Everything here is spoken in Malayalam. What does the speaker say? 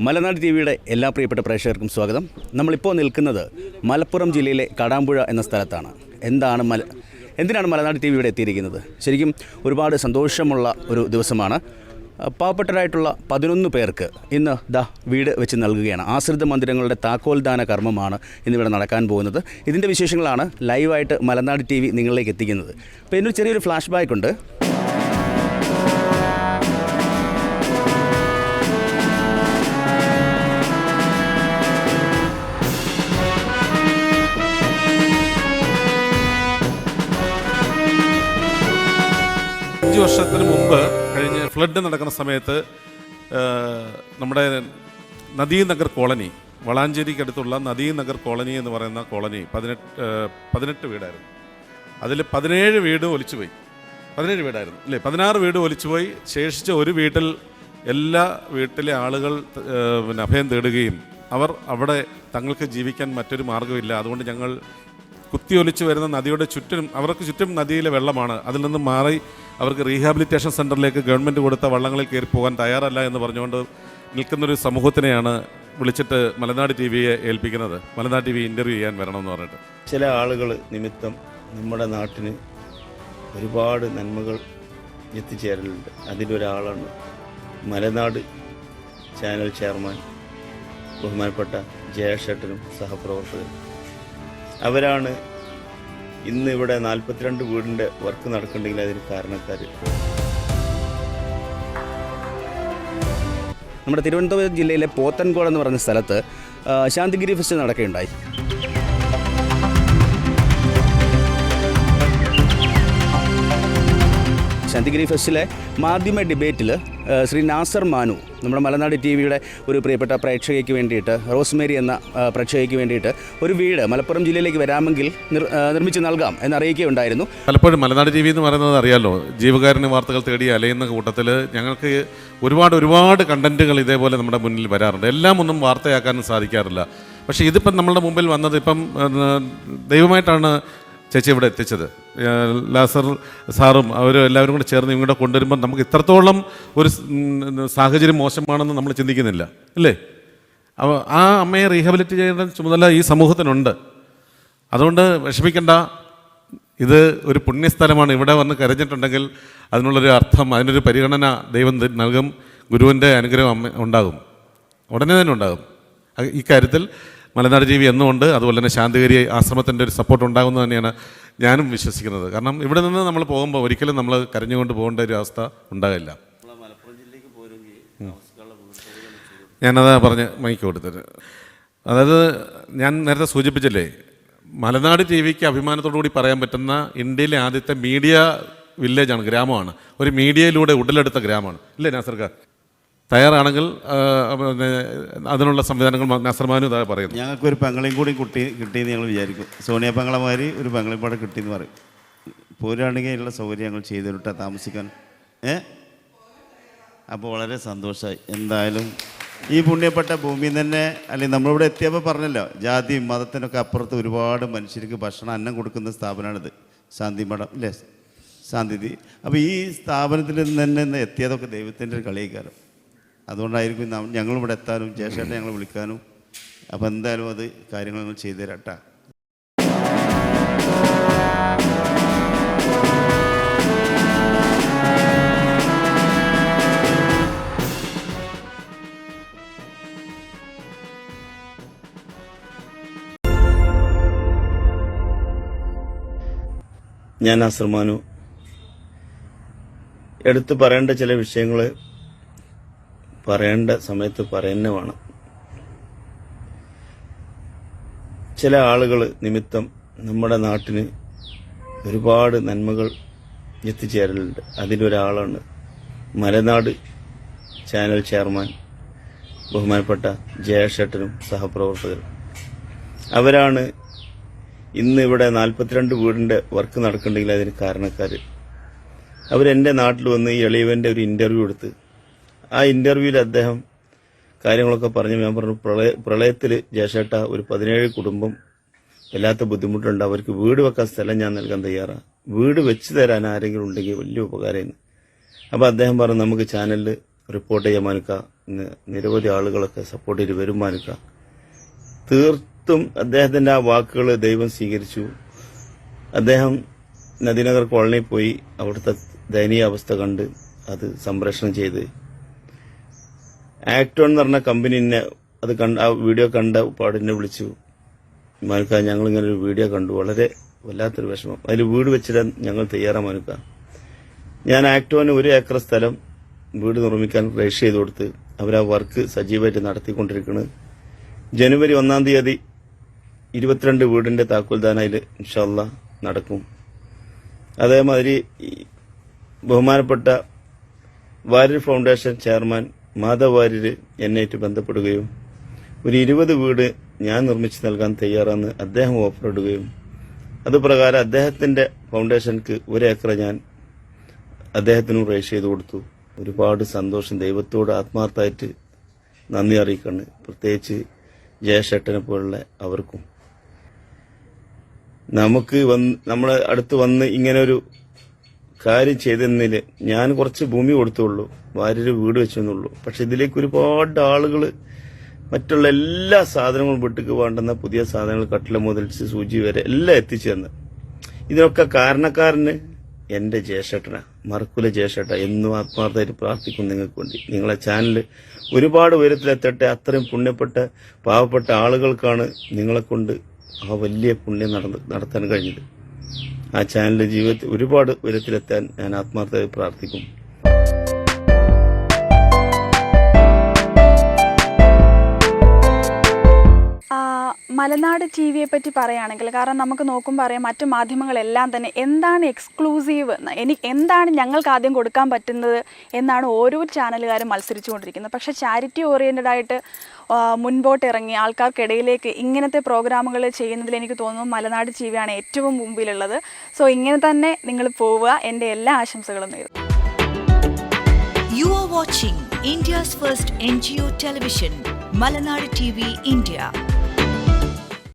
മലനാട് ടിവിയുടെ എല്ലാ പ്രിയപ്പെട്ട പ്രേക്ഷകർക്കും സ്വാഗതം. നമ്മളിപ്പോൾ നിൽക്കുന്നത് മലപ്പുറം ജില്ലയിലെ കടാമ്പുഴ എന്ന സ്ഥലത്താണ്. എന്തിനാണ് മലനാട് ടി വി ഇവിടെ എത്തിയിരിക്കുന്നത്? ശരിക്കും ഒരുപാട് സന്തോഷമുള്ള ഒരു ദിവസമാണ്. പാവപ്പെട്ടവരായിട്ടുള്ള 11 പേർക്ക് ഇന്ന് വീട് വെച്ച് നൽകുകയാണ്. ആശ്രിത മന്ദിരങ്ങളുടെ താക്കോൽദാന കർമ്മമാണ് ഇന്നിവിടെ നടക്കാൻ പോകുന്നത്. ഇതിൻ്റെ വിശേഷങ്ങളാണ് ലൈവായിട്ട് മലനാട് ടി വി നിങ്ങളിലേക്ക് എത്തിക്കുന്നത്. അപ്പോൾ ഇതിനൊരു ചെറിയൊരു ഫ്ലാഷ് ബാക്ക് ഉണ്ട്. വർഷത്തിന് മുമ്പ് കഴിഞ്ഞ ഫ്ലഡ് നടക്കുന്ന സമയത്ത് നമ്മുടെ നദീനഗർ കോളനി, വളാഞ്ചേരിക്കടുത്തുള്ള നദീനഗർ കോളനി എന്ന് പറയുന്ന കോളനി 18 വീടായിരുന്നു. അതിൽ 17 വീട് ഒലിച്ചുപോയി. 17 വീടായിരുന്നു അല്ലേ? 16 വീട് ഒലിച്ചുപോയി. ശേഷിച്ച ഒരു വീട്ടിൽ എല്ലാ വീട്ടിലെ ആളുകൾ അഭയം തേടുകയും അവിടെ തങ്ങൾക്ക് ജീവിക്കാൻ മറ്റൊരു മാർഗ്ഗമില്ല. അതുകൊണ്ട് ഞങ്ങൾ കുത്തിയൊലിച്ചു വരുന്ന നദിയുടെ ചുറ്റും, അവർക്ക് ചുറ്റും നദിയിലെ വെള്ളമാണ്. അതിൽ നിന്ന് മാറി അവർക്ക് റീഹാബിലിറ്റേഷൻ സെൻ്ററിലേക്ക് ഗവൺമെൻറ് കൊടുത്ത വള്ളങ്ങളിൽ കയറി പോകാൻ തയ്യാറല്ല എന്ന് പറഞ്ഞുകൊണ്ട് നിൽക്കുന്നൊരു സമൂഹത്തിനെയാണ് വിളിച്ചിട്ട് മലനാട് ടി വിയെ ഏൽപ്പിക്കുന്നത്. മലനാട് ടി വി ഇൻ്റർവ്യൂ ചെയ്യാൻ വരണമെന്ന് പറഞ്ഞിട്ട്. ചില ആളുകൾ നിമിത്തം നമ്മുടെ നാട്ടിന് ഒരുപാട് നന്മകൾ എത്തിച്ചേരലുണ്ട്. അതിലൊരാളാണ് മലനാട് ചാനൽ ചെയർമാൻ ബഹുമാനപ്പെട്ട ജയേഷേട്ടനും സഹപ്രവർത്തകരും. അവരാണ് ഇന്ന് ഇവിടെ 42 വീടിൻ്റെ വർക്ക് നടക്കുന്നുണ്ടെങ്കിൽ അതിന് കാരണക്കാർ. നമ്മുടെ തിരുവനന്തപുരം ജില്ലയിലെ പോത്തൻകോട് എന്ന് പറഞ്ഞ സ്ഥലത്ത് ശാന്തിഗിരി ഫെസ്റ്റ് നടക്കുകയുണ്ടായി. ശാന്തിഗിരി ഫെസ്റ്റിലെ മാധ്യമ ഡിബേറ്റിൽ ശ്രീ നാസർ മാനു നമ്മുടെ മലനാട് ടി വിയുടെ ഒരു പ്രിയപ്പെട്ട പ്രേക്ഷകയ്ക്ക് വേണ്ടിയിട്ട്, റോസ്മേരി എന്ന പ്രേക്ഷകയ്ക്ക് വേണ്ടിയിട്ട് ഒരു വീട് മലപ്പുറം ജില്ലയിലേക്ക് വരാമെങ്കിൽ നിർമ്മിച്ച് നൽകാം എന്നറിയിക്കുകയുണ്ടായിരുന്നു. പലപ്പോഴും മലനാട് ടി വി എന്ന് പറയുന്നത് അറിയാമല്ലോ, ജീവകാരുണ്യ വാർത്തകൾ തേടി അലയുന്ന കൂട്ടത്തിൽ ഞങ്ങൾക്ക് ഒരുപാട് കണ്ടൻറ്റുകൾ ഇതേപോലെ നമ്മുടെ മുന്നിൽ വരാറുണ്ട്. എല്ലാം ഒന്നും വാർത്തയാക്കാനും സാധിക്കാറില്ല. പക്ഷേ ഇതിപ്പം നമ്മളുടെ മുമ്പിൽ വന്നത് ഇപ്പം ദൈവമായിട്ടാണ് ചേച്ചി ഇവിടെ എത്തിച്ചത്. ലാസർ സാറും എല്ലാവരും കൂടെ ചേർന്ന് ഇങ്ങോട്ട് കൊണ്ടുവരുമ്പോൾ നമുക്ക് ഇത്രത്തോളം ഒരു സാഹചര്യം മോശമാണെന്ന് നമ്മൾ ചിന്തിക്കുന്നില്ല അല്ലേ? അപ്പോൾ ആ അമ്മയെ റീഹാബിലിറ്റ് ചെയ്യേണ്ട ചുമതല ഈ സമൂഹത്തിനുണ്ട്. അതുകൊണ്ട് വിഷമിക്കേണ്ട, ഇത് ഒരു പുണ്യസ്ഥലമാണ്. ഇവിടെ വന്ന് കരഞ്ഞിട്ടുണ്ടെങ്കിൽ അതിനുള്ളൊരു അർത്ഥം, അതിനൊരു പരിഗണന ദൈവം നൽകും. ഗുരുവിൻ്റെ അനുഗ്രഹം ഉണ്ടാകും, ഉടനെ തന്നെ ഉണ്ടാകും. ഇക്കാര്യത്തിൽ മലനാട് ടി വി എന്നുമുണ്ട്. അതുപോലെ തന്നെ ശാന്തിഗിരി ആശ്രമത്തിൻ്റെ ഒരു സപ്പോർട്ട് ഉണ്ടാകുമെന്ന് തന്നെയാണ് ഞാനും വിശ്വസിക്കുന്നത്. കാരണം ഇവിടെ നിന്ന് നമ്മൾ പോകുമ്പോൾ ഒരിക്കലും നമ്മൾ കരഞ്ഞുകൊണ്ട് പോകേണ്ട ഒരു അവസ്ഥ ഉണ്ടാകില്ല. ഞാനതാ പറഞ്ഞ് മൈക്ക് കൊടുത്തത്. അതായത് ഞാൻ നേരത്തെ സൂചിപ്പിച്ചില്ലേ, മലനാട് ടി വിക്ക് അഭിമാനത്തോടു കൂടി പറയാൻ പറ്റുന്ന ഇന്ത്യയിലെ ആദ്യത്തെ മീഡിയ വില്ലേജാണ്, ഗ്രാമമാണ്. ഒരു മീഡിയയിലൂടെ ഉടലെടുത്ത ഗ്രാമമാണ് അല്ലേ നാസർക്കാർ? തയ്യാറാണെങ്കിൽ അതിനുള്ള സംവിധാനങ്ങൾ നാസർമാനും ഇതാ പറയുന്നു. ഞങ്ങൾക്കൊരു പെങ്ങളെയും കൂടി കിട്ടിയെന്ന് ഞങ്ങൾ വിചാരിക്കും. സോണിയ പെങ്ങളമാരി ഒരു പെങ്ങളെയും കൂടെ കിട്ടിയെന്ന് പറയും. പോരാണെങ്കിൽ ഉള്ള സൗകര്യം ഞങ്ങൾ ചെയ്തിട്ടാ താമസിക്കാൻ. അപ്പോൾ വളരെ സന്തോഷമായി. എന്തായാലും ഈ പുണ്യപ്പെട്ട ഭൂമിയിൽ തന്നെ, അല്ലെങ്കിൽ നമ്മളിവിടെ എത്തിയപ്പോൾ പറഞ്ഞല്ലോ, ജാതി മതത്തിനൊക്കെ അപ്പുറത്ത് ഒരുപാട് മനുഷ്യർക്ക് ഭക്ഷണം അന്നം കൊടുക്കുന്ന സ്ഥാപനമാണിത്, ശാന്തി മഠം അല്ലേ, ശാന്തി. അപ്പോൾ ഈ സ്ഥാപനത്തിൽ നിന്ന് തന്നെ എത്തിയതൊക്കെ ദൈവത്തിൻ്റെ ഒരു കളിക്കാരം. അതുകൊണ്ടായിരിക്കും ഞങ്ങളിവിടെ എത്താനും ജേഷേട്ടനെ ഞങ്ങൾ വിളിക്കാനും. അപ്പോൾ എന്തായാലും അത് കാര്യങ്ങൾ ഞങ്ങൾ ചെയ്തു തരാട്ടാ. ഞാൻ നാസർമാനു. എടുത്ത് പറയേണ്ട ചില വിഷയങ്ങൾ പറയേണ്ട സമയത്ത് പറയുന്ന വേണം. ചില ആളുകൾ നിമിത്തം നമ്മുടെ നാട്ടിന് ഒരുപാട് നന്മകൾ എത്തിച്ചേരലുണ്ട്. അതിലൊരാളാണ് മലനാട് ചാനൽ ചെയർമാൻ ബഹുമാനപ്പെട്ട ജയേഷേട്ടനും സഹപ്രവർത്തകരും. അവരാണ് ഇന്ന് ഇവിടെ 42 വീടിൻ്റെ വർക്ക് നടക്കുന്നുണ്ടെങ്കിൽ അതിന് കാരണക്കാർ. അവരെൻ്റെ നാട്ടിൽ വന്ന് ഈ എളിയവൻ്റെ ഒരു ഇൻ്റർവ്യൂ എടുത്ത്, ആ ഇൻ്റർവ്യൂവിൽ അദ്ദേഹം കാര്യങ്ങളൊക്കെ പറഞ്ഞു. ഞാൻ പറഞ്ഞു, പ്രളയത്തിൽ ജയേഷേട്ട ഒരു 17 കുടുംബം വല്ലാത്ത ബുദ്ധിമുട്ടുണ്ട്, അവർക്ക് വീട് വെക്കാൻ സ്ഥലം ഞാൻ നൽകാൻ തയ്യാറാണ്, വീട് വെച്ച് തരാൻ ആരെങ്കിലും ഉണ്ടെങ്കിൽ വലിയ ഉപകാരമായിരുന്നു. അപ്പോൾ അദ്ദേഹം പറഞ്ഞു, നമുക്ക് ചാനലിൽ റിപ്പോർട്ട് ചെയ്യാൻ മാനുക്ക, നിരവധി ആളുകളൊക്കെ സപ്പോർട്ട് ചെയ്ത് വരും മാനുക്ക. തീർത്തും അദ്ദേഹത്തിന്റെ ആ വാക്കുകൾ ദൈവം സ്വീകരിച്ചു. അദ്ദേഹം നദീനഗർ കോളനിയിൽ പോയി അവിടുത്തെ ദയനീയ അവസ്ഥ കണ്ട് അത് സംപ്രേഷണം ചെയ്ത് ആക്ടോൺ എന്ന് പറഞ്ഞ കമ്പനിനെ അത് ആ വീഡിയോ കണ്ട പാടിനെ വിളിച്ചു. മാനുക്ക, ഞങ്ങളിങ്ങനെ ഒരു വീഡിയോ കണ്ടു, വളരെ വല്ലാത്തൊരു വിഷമം, അതിൽ വീട് വെച്ചിടാൻ ഞങ്ങൾ തയ്യാറാണ് മാനുക്ക. ഞാൻ ആക്ടോന് 1 ഏക്കർ സ്ഥലം വീട് നിർമ്മിക്കാൻ രജിസ്റ്റർ ചെയ്ത് കൊടുത്ത് അവർ ആ വർക്ക് സജീവമായിട്ട് നടത്തിക്കൊണ്ടിരിക്കുന്നത്. ജനുവരി 1-ാം തീയതി 22 വീടിന്റെ താക്കോൽദാനയിൽ ഇൻഷാ അല്ലാഹ് നടക്കും. അതേമാതിരി ബഹുമാനപ്പെട്ട വാര്യർ ഫൗണ്ടേഷൻ ചെയർമാൻ മാധവ് വാര്യർ എന്നെയായിട്ട് ബന്ധപ്പെടുകയും ഒരു 20 വീട് ഞാൻ നിർമ്മിച്ചു നൽകാൻ തയ്യാറാണെന്ന് അദ്ദേഹം ഓഫർ ഇടുകയും അതുപ്രകാരം അദ്ദേഹത്തിന്റെ ഫൗണ്ടേഷൻക്ക് 1 ഏക്കർ ഞാൻ അദ്ദേഹത്തിനും രജിസ്റ്റർ ചെയ്ത് കൊടുത്തു. ഒരുപാട് സന്തോഷം, ദൈവത്തോട് ആത്മാർത്ഥമായിട്ട് നന്ദി അറിയിക്കണം, പ്രത്യേകിച്ച് ജയശേട്ടനെ പോലുള്ള അവർക്കും. നമുക്ക് നമ്മളെ അടുത്ത് വന്ന് ഇങ്ങനെ ഒരു കാര്യം ചെയ്തെന്നില് ഞാൻ കുറച്ച് ഭൂമി കൊടുത്തുള്ളൂ, വാര്യര് വീട് വെച്ചെന്നുള്ളൂ. പക്ഷെ ഇതിലേക്ക് ഒരുപാട് ആളുകൾ മറ്റുള്ള എല്ലാ സാധനങ്ങളും വീട്ടിക്ക് വേണ്ടുന്ന പുതിയ സാധനങ്ങൾ, കട്ടില മുതൽ സൂചി വരെ എല്ലാം എത്തിച്ചു തന്ന്. ഇതിനൊക്കെ കാരണക്കാരന് എന്റെ ജയശേട്ടന, മറക്കുല ജയശേട്ട. എന്നും ആത്മാർത്ഥമായിട്ട് പ്രാർത്ഥിക്കും നിങ്ങൾക്ക് വേണ്ടി. നിങ്ങളെ ചാനൽ ഒരുപാട് ഉയരത്തിലെത്തട്ടെ. അത്രയും പുണ്യപ്പെട്ട പാവപ്പെട്ട ആളുകൾക്കാണ് നിങ്ങളെ കൊണ്ട് ആ വലിയ പുണ്യം നടത്താൻ കഴിഞ്ഞത്. ആ ചാനലിന്റെ ജീവിതത്തിൽ ഒരുപാട് ഉയരത്തിലെത്താൻ ഞാൻ ആത്മാർത്ഥമായി പ്രാർത്ഥിക്കും. മലനാട് ടി വിയെ പറ്റി പറയുകയാണെങ്കിൽ, കാരണം നമുക്ക് നോക്കുമ്പോൾ അറിയാം മറ്റു മാധ്യമങ്ങളെല്ലാം തന്നെ എന്താണ് എക്സ്ക്ലൂസീവ്, എന്താണ് ഞങ്ങൾക്ക് ആദ്യം കൊടുക്കാൻ പറ്റുന്നത് എന്നാണ് ഓരോ ചാനലുകാരും മത്സരിച്ചുകൊണ്ടിരിക്കുന്നത്. പക്ഷേ ചാരിറ്റി ഓറിയൻറ്റഡ് ആയിട്ട് മുൻപോട്ട് ഇറങ്ങി ആൾക്കാർക്കിടയിലേക്ക് ഇങ്ങനത്തെ പ്രോഗ്രാമുകൾ ചെയ്യുന്നതിൽ എനിക്ക് തോന്നുന്നു മലനാട് ടി വിയാണ് ഏറ്റവും മുമ്പിലുള്ളത്. സോ ഇങ്ങനെ തന്നെ നിങ്ങൾ പോവുക. എൻ്റെ എല്ലാ ആശംസകളും നേരുന്നു. You are watching India's first NGO television, Malanadu TV India.